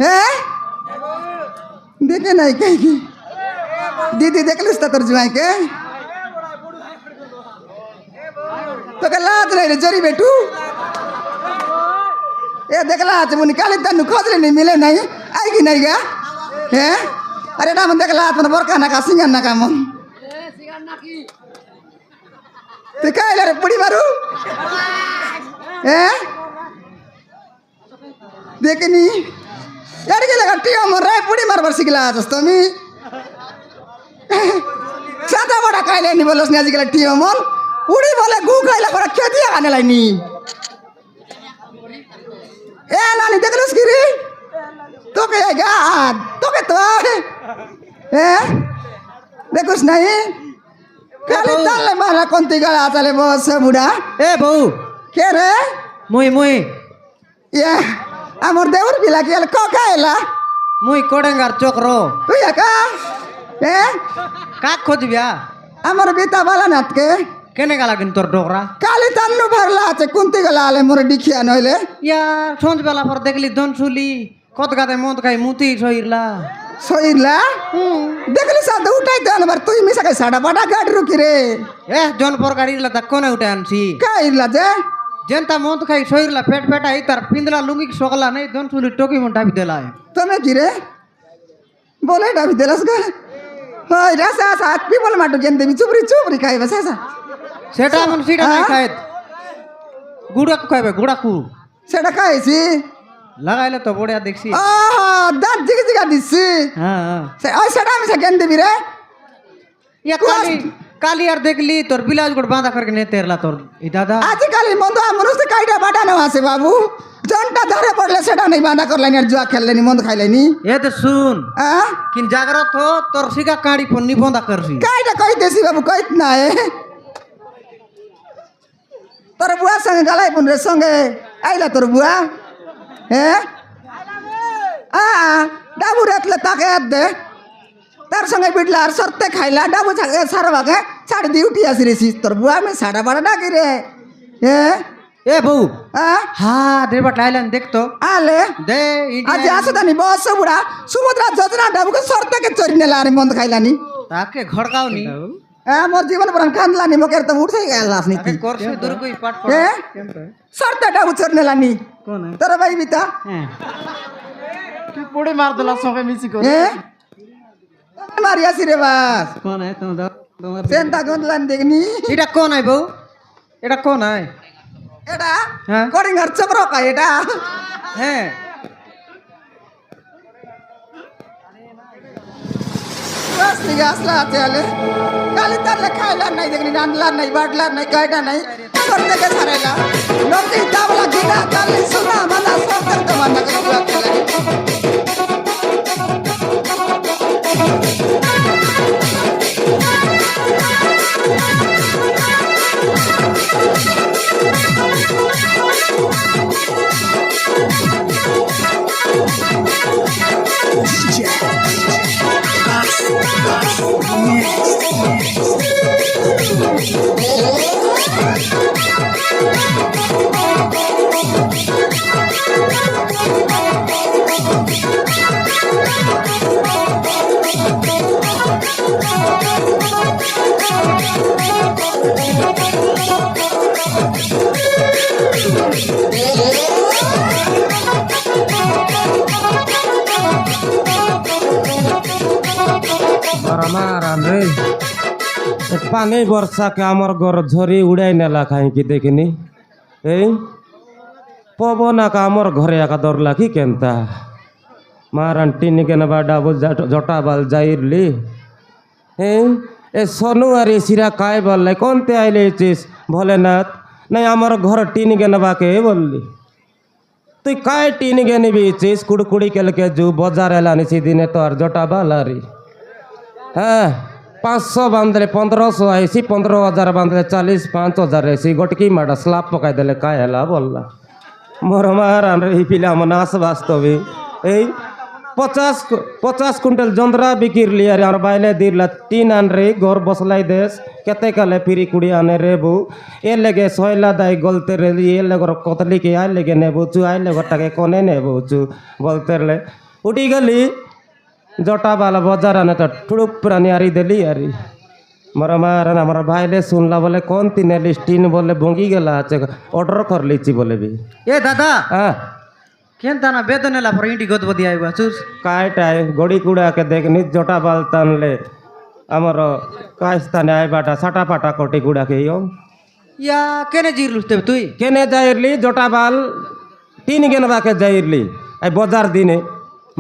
হ্যাঁ দেখে নাই কে কি দিদি দেখলিস তা তোর জুয়াইকে তোকে লাজ রে জরি বেটু এ দেখলা আছে মুনি কালি তানু খোঁজলে নি মিলে নাই আই কি নাই গা হ্যাঁ আরে না মন দেখলা মানে বরকা না কা সিঙ্গার না কা মন তুই কাইলা রে পুড়ি মারু হ্যাঁ দেখিনি यार के लगा टिया मर रहा है पुड़ी मार बरसी गिला आजस तो मी सादा बड़ा कायले नहीं बोलस नहीं आज गिला टिया मर पुड़ी बोले गु कायला बड़ा क्या दिया आने लाई नी ए नानी देख लो स्किरी तो क्या क्या तो क्या तो देखोस नहीं खाली ताल ले मारा कौन तीगा आचाले बस बुढ़ा ए बहू क्या रे मुई मुई ये আমার দেউর বিলা কি ক খাইলা মুই কোডেঙ্গার চক্র তুই একা এ কাক খোঁজবিয়া আমার বিতা বালা নাতকে কেনে গালা কিন্তু তোর ডোকরা কালি তান্নু ভরলা আছে কুন্তি গলা আলে মোর ডিখিয়া নইলে ইয়া সন্ধ্যবেলা পর দেখলি ধনসুলি কত গাতে মদ খাই মুতি সইরলা সইলা দেখলি সাদ উঠাই দেন বার তুই মিছা খাই সাড়া বাটা গাড়ি রুকি রে এ জন পর গাড়িলা তা কোনে উঠে আনছি কাইলা যে যেনতা মদ খাই সইরলা পেট পেটা এই তার পিন্দলা লুঙ্গি সগলা নেই ধনসুলি টকি মন ডাবি দেলায় তুমি কি রে বলে ডাবি দেলাস গা হই রাসা সাত পিপল মাটু গেন দেবি চুপরি চুপরি খাইবে সাসা সেটা মন সিটা নাই খায় গুড়াকু খাইবে গুড়াকু সেটা খাইছি লাগাইলে তো বড়িয়া দেখছি দাঁত জিগে জিগা দিচ্ছি হ্যাঁ হ্যাঁ ওই সেটা আমি গেন দেবি রে ইয়া কালি কালি আর দেখলি তোর বিলাস গোট বাঁধা করে নে তেরলা তোর এই দাদা আজকালি মন্দ মনুষ্য কাইটা বাটানো আছে বাবু জনটা ধরে পড়লে সেটা নেই বাঁধা করলেনি আর জুয়া খেললেনি মন্দ খাইলেনি এ তো শুন হ্যাঁ কিন জাগ্রত হো তোর শিকা কাড়ি পর নিবন্ধা করছি কাইটা কইতেছি বাবু কইত না তোর বুয়ার সঙ্গে গালাই বোন রে সঙ্গে আইলা তোর বুয়া হ্যাঁ ডাবু রাতলে তাকে দে তার সঙ্গে বিটলা আর সরতে খাইলা ডাবু সারবাকে ছাড় দিয়ে উঠি আসি রে তোর বুয়া আমি সাড়া বাড়া ডাকি রে হ্যাঁ এ বউ হ্যাঁ হ্যাঁ দেবা টাইলেন দেখতো আলে দে আজ আসো তানি বস বুড়া সুভদ্রা যোজনা ডাবুকে সরতে চরি নেলা আর মন্দ খাইলানি তাকে ঘড়কাও নি হ্যাঁ মোর জীবন প্রাণ কান্দলানি মোকে তো উঠে গেল আসনি তাকে করছে দুর্গই পাট পড় হ্যাঁ সরতে ডাবু চরি নেলানি কোন তোর ভাই বিতা হ্যাঁ তুই পড়ে মার দিলা সঙ্গে মিছি করে হ্যাঁ মারি আসি রে বাস কোন আয় তোমার সেন্তা গন্দলান দেখনি এটা কোন আয় বউ এটা কোন আয় এটা হ্যাঁ করিঙ্গার চক্র কাই এটা হ্যাঁ বাস থেকে আসলা চলে কালি তারলে খাইলার নাই দেখনি রান্নলার নাই বাটলার নাই কাইটা নাই সর থেকে সারাইলা নকি তাবলা গিনা কালি সোনা মানা সব করতে মানা করে पानी वर्षा के आमर घर झरी उड़ाई नेला कहीं देखनी ए पवन का आमर घरे आका दरला कि केनता मारान टीनी के नबा डाबो जटा बाल जाइरली ए सोनू अरे सिरा काय बोल कौनते आइले चिस भोलेनाथ नहीं आमर घर टीनी के नबा के बोलली তুই কায় টিনি গে নিবি চিস কুড়কুড়ি কেলকে জু বজার এলানি সেদিনে তোর জটা বালারি হ্যাঁ 500 বাঁধলে 1500 আইসি 15,000 বাঁধলে 40-5,000 আইসি গটকি মাটা স্লাব পকাই দিলে কায় হেলা বললা মোর মার আনরে এই পিলা মনে আস বাস্তবে এই 50 কুইন্টাল যন্ত্রা বিকিরলি আর আর বাইলে দিলা 3 আনরে ঘর বসলাই দেশ কেতে কালে ফিরি কুড়ি আনে রে বউ এ লেগে সয়লা দাই গলতে রে এ লেগর কতলি কে আই লেগে নেবো চু আই লেগরটাকে কোনে নেবো চু বলতে রে উঠি গেলি জটা বালা বজার আনে তো টুড়ুপ প্রাণী আরি দেলি আরি মোর মারান আমার ভাইলে শুনলা বলে কোন তিনে স্টিন বলে বঙ্গি গেলা আছে অর্ডার কর লিছি বলে বি এ দাদা হ্যাঁ কেন না বেতন এলা পর ইটি গত বদি আইবা চুস কায়টায় গড়ি কুড়াকে দেখনি জটা বাল টানলে আমার কায় স্থানে আইবাটা সাটা পাটা কটি কুড়াকে ইয়ো ইয়া কেনে জিরলুস তেবে তুই কেনে যাইরলি জটা বাল তিন গেনবাকে যাইরলি এই বজার দিনে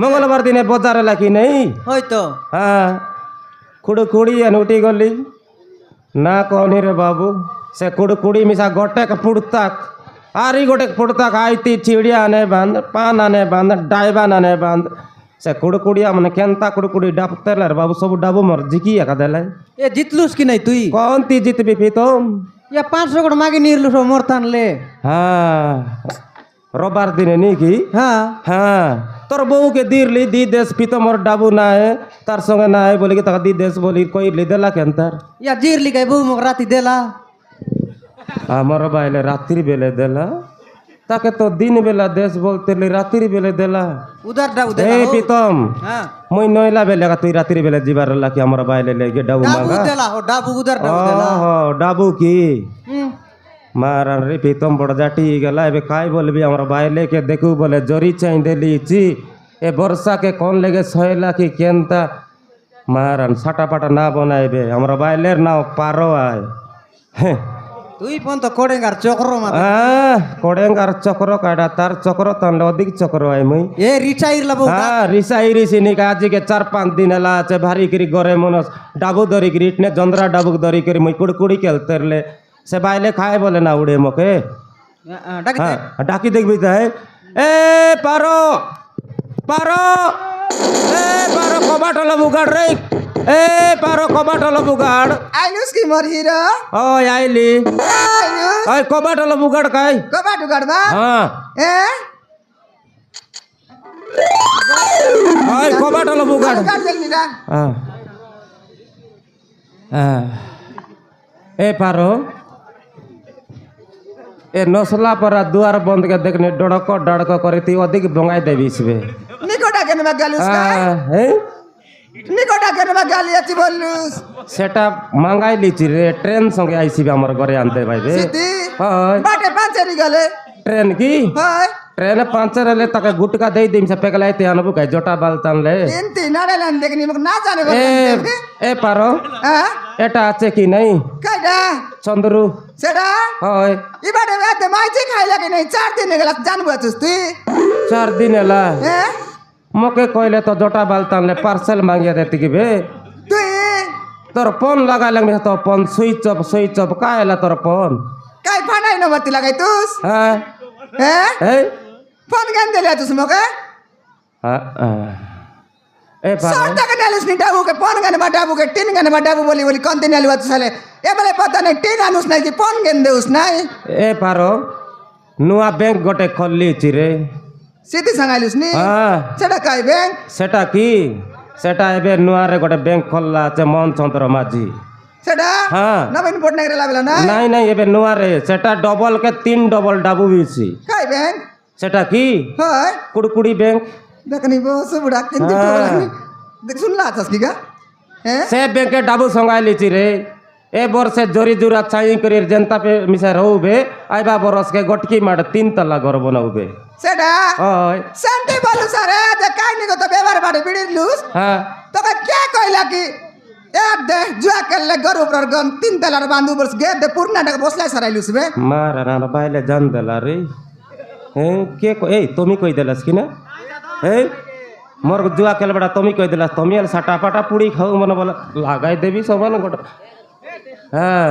মঙ্গলবার দিনে বজারে লাকি নেই হয়তো হ্যাঁ কুড়ু কুড়ি এন উঠি গলি না কহনি রে বাবু সে কুড়ু কুড়ি মিশা গোটেক পুড়তাক আরি গোটেক পুড়তাক আইতি চিড়িয়া আনে বাঁধ পান আনে বাঁধ ডাইবান আনে বাঁধ সে কুড়ু কুড়িয়া মানে কেনতা কুড়ু কুড়ি ডাবতেলে রে বাবু সব ডাবু মর জিকি একা দেলে এ জিতলুস কি নাই তুই কন তি জিতবি পিতম ইয়া 500 কোটি মাগি নিরলুস মোর তানলে হ্যাঁ রবার দিনে নাকি হ্যাঁ হ্যাঁ তোর বউকে দিরলি দি দেশ পিতমর ডাবু নাই তার সঙ্গে নাই বলি কি তাকে দি দেশ বলি কইলি দেলা কেন তার ইয়া জিরলি গাই বউ মোক রাতি দেলা আমার বাইলে রাত্রি বেলে দেলা তাকে তো দিন বেলা দেশ বলতে রাত্রি বেলে দেলা উদার ডাউ এই দেলা ও। পিতম হ্যাঁ মই নইলা বেলে তুই রাত্রি বেলে যাবার লাকি আমার বাইলে লেগে ডাবু ডাবু মাগা দেলা ও ডাবু উদার ডাউ দেলা ডাবু কি হুম মারান রে প্রীতম বড় জাটি গেলা এবে কাই বলবি আমার বাইলে কে দেখু বলে জরি চাই দেলিছি এ বর্ষাকে কোন লেগে সয়লা কি কেনতা মারান সাটা পাটা না বনাইবে আমার বাইলের নাও পারো আয় হ্যাঁ তুই ফোন তো কোডেঙ্গার চক্র মাথা কোডেঙ্গার চক্র কাটা তার চক্র তাহলে অধিক চক্র আয় মুই এ রিচাইর লাবো হ্যাঁ রিসাই রিসিনি আজকে 4-5 দিন এলা আছে ভারী করি গরে মনস ডাবু ধরি করি ইটনে জন্দ্রা ডাবুক ধরি করি মুই কুড়কুড়ি খেলতেরলে সে বাইলে খায় বলে না উড়ে মোকে ডাকি হ্যাঁ ডাকি দেখবি তাই এ পারো পারো এ পারো কবাট হলো বুগাড় রে এ পারো কবাট হলো বুগাড় আইলুস কি মোর হিরো ওই আইলি আইলুস ওই কবাট হলো বুগাড় কাই কবা টুকার বা হ্যাঁ এ ওই কবাট হলো বুগাড় কাট জলদি না হ্যাঁ হ্যাঁ এ পারো এ নসলা পরা দুয়ার বন্ধ के देखने डड़क डड़क करे ती अधिक बंगाई देबिसबे নিকোটা কেন বা গালুস কা হ্যাঁ নিকোটা কেন বা গালি আছি বললুস সেটা মাঙ্গাই লিছি রে ট্রেন সঙ্গে আইসিবে আমার ঘরে আনতে পাইবে সিটি হয় বাটে পাঁচেরি গলে ট্রেন কি হয় ট্রেন পাঁচের এলে তাকে গুটকা দেই দিম সে পেকলাইতে আনবো কাই জটা বাল টানলে তিনটি নাড়ালান দেখনি মোক না জানে এ বলতে এ পারো হ্যাঁ এটা আছে কি নাই কাইডা চন্দ্রু সেটা হয় ইবারে রাতে মাইছে খাইলা কি নাই 4 দিন গেলা জানবো আছিস তুই 4 দিন এলা হ্যাঁ মোকে কইলে তো জটা বাল টানলে পার্সেল মাঙ্গিয়া দেতে কিবে তুই তোর ফোন লাগাই লাগবে তোর ফোন সুইচ অফ কায়লা তোর ফোন কাই ফানাই নবতি লাগাই তুস হ্যাঁ হ্যাঁ এই ফোন কেন দিলে তুস মকে হ্যাঁ এ পারো सौ टका डालूस नहीं डाबू के पौन गने डाबू के टीन गने डाबू बोली बोली कौन दिन आलू साले ये बोले पता नहीं टीन आनुस नहीं कि पौन गन देउस नहीं এ পারো নুয়া ব্যাংক গোটে খলিছি রে सीधी संगालूस नहीं হ্যাঁ सेटा काई बैंक সেটা কি সেটা এবে নুয়ারে গোটে ব্যাংক খোলা আছে মন চন্দ্র মাঝি सेटा হ্যাঁ नवीन पटनायक रे लावेला ना নাই নাই এবে নুয়ারে সেটা ডবল কে 3 ডবল ডাবু বিছি काई बैंक সেটা কি हाय কুড়কুড়ি ব্যাংক देखनी बस बुढ़ा किंतु हाँ। देख सुन ला छस की का हैं সে ব্যাংকে ডাবু সঙ্গাই লিছি রে এ বর্ষে জরি জুরা ছাই করি জনতা পে মিশা রহুবে আইবা বরসকে গটকি মাড 3 তলা ঘর বনাউবে सेटा ওই शांति बोलू सारे ते काई नहीं को तो व्यवहार बाड़े बिड़ी लूस হ্যাঁ तो का क्या कहला कि एक दे जुआ केले गरु पर गन 3 तलार बांधू बस गे दे पूर्णा डक बसला सराइलुस बे মারা না বাইলে জান দেলা রে হ্যাঁ কে এই তুমি কই দেলাস কি না এই মোর জুয়া খেল বেড়া তুমি কই দেলাস তুমি আর সাটা পাটা পুড়ি খাও মনে বলে লাগাই দেবি সমান গোটা হ্যাঁ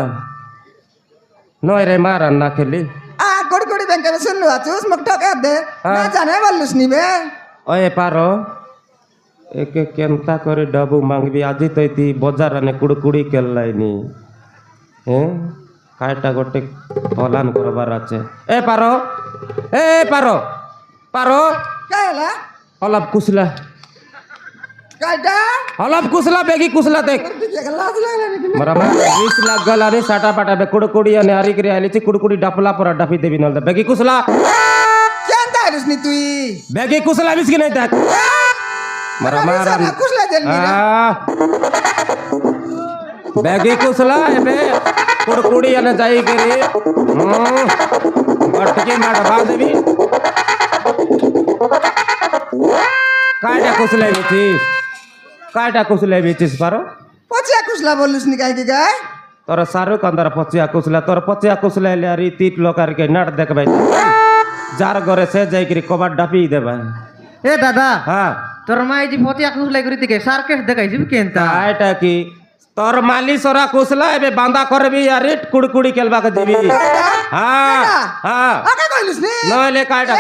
নয় রে মারা না খেলি आ कोड़ी कोड़ी बैंक में सुन लो आचूस मक ठका दे ना जाने बोललुस नी बे ওয়ে পারো একে কেনতা করে ডাবু মাংবি আজি তৈতি বজার আনে কুড়কুড়ি কেলাইনি হ্যাঁ কায়টা গোটে ফলান করবার আছে এ পারো পারো कहला অলপ কুসলা काटा অলপ কুসলা বেগি কুসলা দেখ ये लाज लगला नी মরা রিস লাগ গলা রে সাটা পাটা বে কুড়কুড়ি আনে হারি করে আইলিছি কুড়কুড়ি ডাপলা পরা ডাফি দেবি নলদা বেগি কুসলা क्या दारुस नी तुई বেগি কুসলা বিস কি নাই দেখ মারা মারা কুছলা দেন ব্যাগি কুছলা এবে কুড়কুড়ি এনে যাই করে গটকে মারা বাঁধবি কাইটা কুছলাই বেচিস কাইটা কুছলাই বেচিস পারো পচিয়া কুছলা বলিস নি কাই কি গায় তোর শাহরুখ খান তার পচিয়া কুছলা তোর পচিয়া কুছলা এলে আর তিত লোকারকে নাট দেখবাই যার ঘরে সে যাইকি কবার ডাপি দেবা এ দাদা হ্যাঁ তোর মা এই যে ফতিয়া কুছলাই করে দিকে সার্কেস দেখাইছি কেনতা এটা কি তোর মালি সরা কুছলা এবে বাঁধা করবি আর ইট কুড়কুড়ি খেলবাকে দিবি হ্যাঁ হ্যাঁ আকে কইলিস নি নইলে কাইটা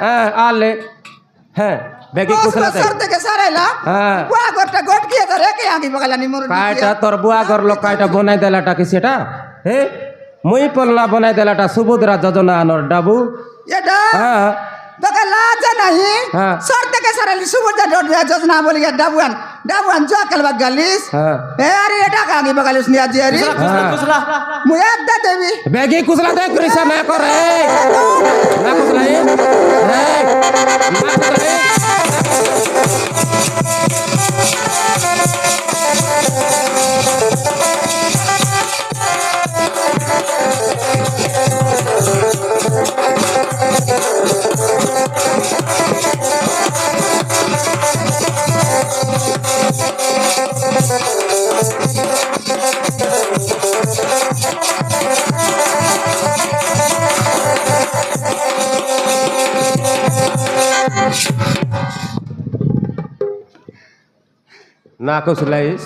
হ্যাঁ আলে হ্যাঁ বেগি কুছলা দে সর থেকে সারাইলা হ্যাঁ বুয়া গটটা গট কি ধরে রেখে আগে বগালা নি মোর কাইটা তোর বুয়া ঘর লোক কাইটা বনাই দেলাটা কি সেটা হে মুই পল্লা বনাই দেলাটা সুভদ্রা যোজনা আনর ডাবু এটা হ্যাঁ তোকে লাজা নাহি হ্যাঁ। সর থেকে সারাইলি সুবর্ণা ডট যোজনা বলি ডাবুয়ান জো কালবা গালিস হ্যাঁ এ আরে এটা আগে বগালিস নি আজি আরে মুই একদা দেবি বেগি কুছলা দে করিস না করে না কুছলা এ না কুছলা এ না কুছলাইস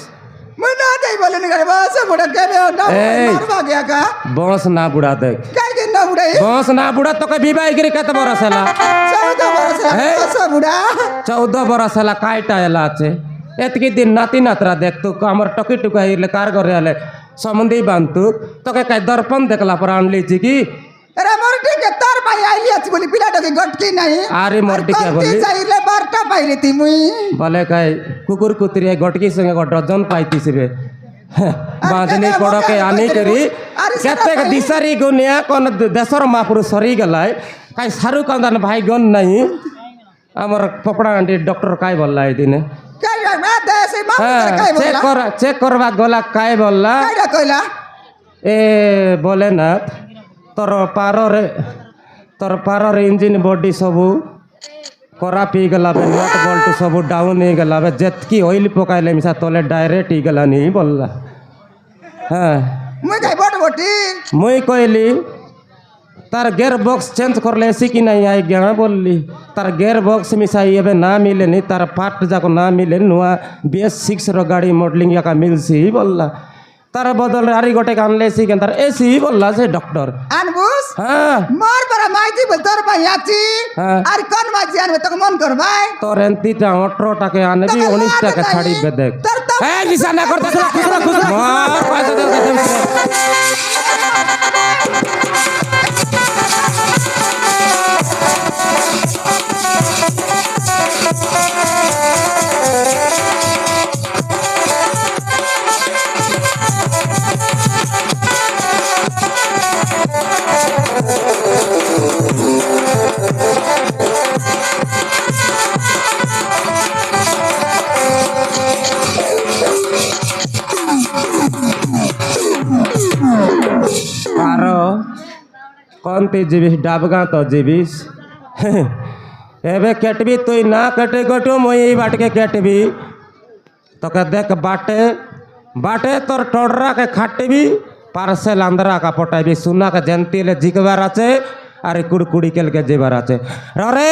মুই না দেই বলে নি করে বাস বড় কেবে না এই। মারবা গয়া কা বস না বুড়া দেখ কাই দিন না বুড়াই বস না বুড়া তোকে বিবাহ করে কত বড় সালা 14 বছর এই। সব বুড়া 14 বড় সালা কাইটা এলা আছে এতকি দিন নাতি নাতরা দেখতো আমার টকি টুকা ইলে কার ঘরে আলে সম্বন্ধী বানতু তোকে কাই দর্পণ দেখলা পর আনলিছি কি আরে মোর ঠিক তোর ভাই আইলি আছে বলি পিলাটাকে গটকি নাই আরে মোর টিকা বলি চাইলে বারটা পাইলে তি মুই বলে কাই কুকুর কুতরি গটকি সঙ্গে ডজন পাইতিসবে বাঁধনি পড়কে আনি করি কেতে দিশারি গুনিয়া কোন দেশর মাপুর সরি গলাই কাই শাহরুখ খান ভাই গন নাই আমার পপড়া আন্টি ডক্টর কাই বললা এই দিনে কাই না দেশে মামু হ্যাঁ কাই চেক বললা কর চেক করবা গলা কাই বললা কাইডা কইলা এ বলে না তোর পারর ইঞ্জিন বডি সবু খরাপ হয়ে গেলা নট বল্ট সবু ডাউন হয়ে গেলা যেতকি অয়েল পকাইলে মিশা তলে ডাইরেক্ট হয়ে গেলা নি বললা হ্যাঁ মুই কাই বট বটি মুই কইলি তার গিয়ার বক্স চেঞ্জ করলে এসি কি নাই আই গিয়া বললি তার গিয়ার বক্স মিশাই এবে না মিলেনি তার পার্ট যাক না মিলে নুয়া BS6 র গাড়ি মডেলিং একা মিলছি বললা তার বদলে আরি গোটে আনলে এসি কেন তার এসি বললা সে ডক্টর আনবুস হ্যাঁ মোর বড় মাইজি বল তোর ভাই আছি হ্যাঁ। আর কোন মাইজি আনবে তোকে মন কর ভাই তোর এন্তিটা 18 টাকা আনবি তোকে 19 টাকা লাজ ছাড়ি নাই। বেদেক তোর তো এই নিশানা করতে মার পয়সা দে আরো কোনতে জীবিস ডাবগা তো জীবিস এবে কেটবি তুই না কেটে গটু মই এই বাটকে কেটবি তোকে দেখ বাটে বাটে তোর টড়রাকে খাটবি পার্সেল আন্দ্রা কা পটাইবি সুনাকে জেন্তিলে জিকবার আছে আর কুড়কুড়ি কেলকে যেবার আছে রে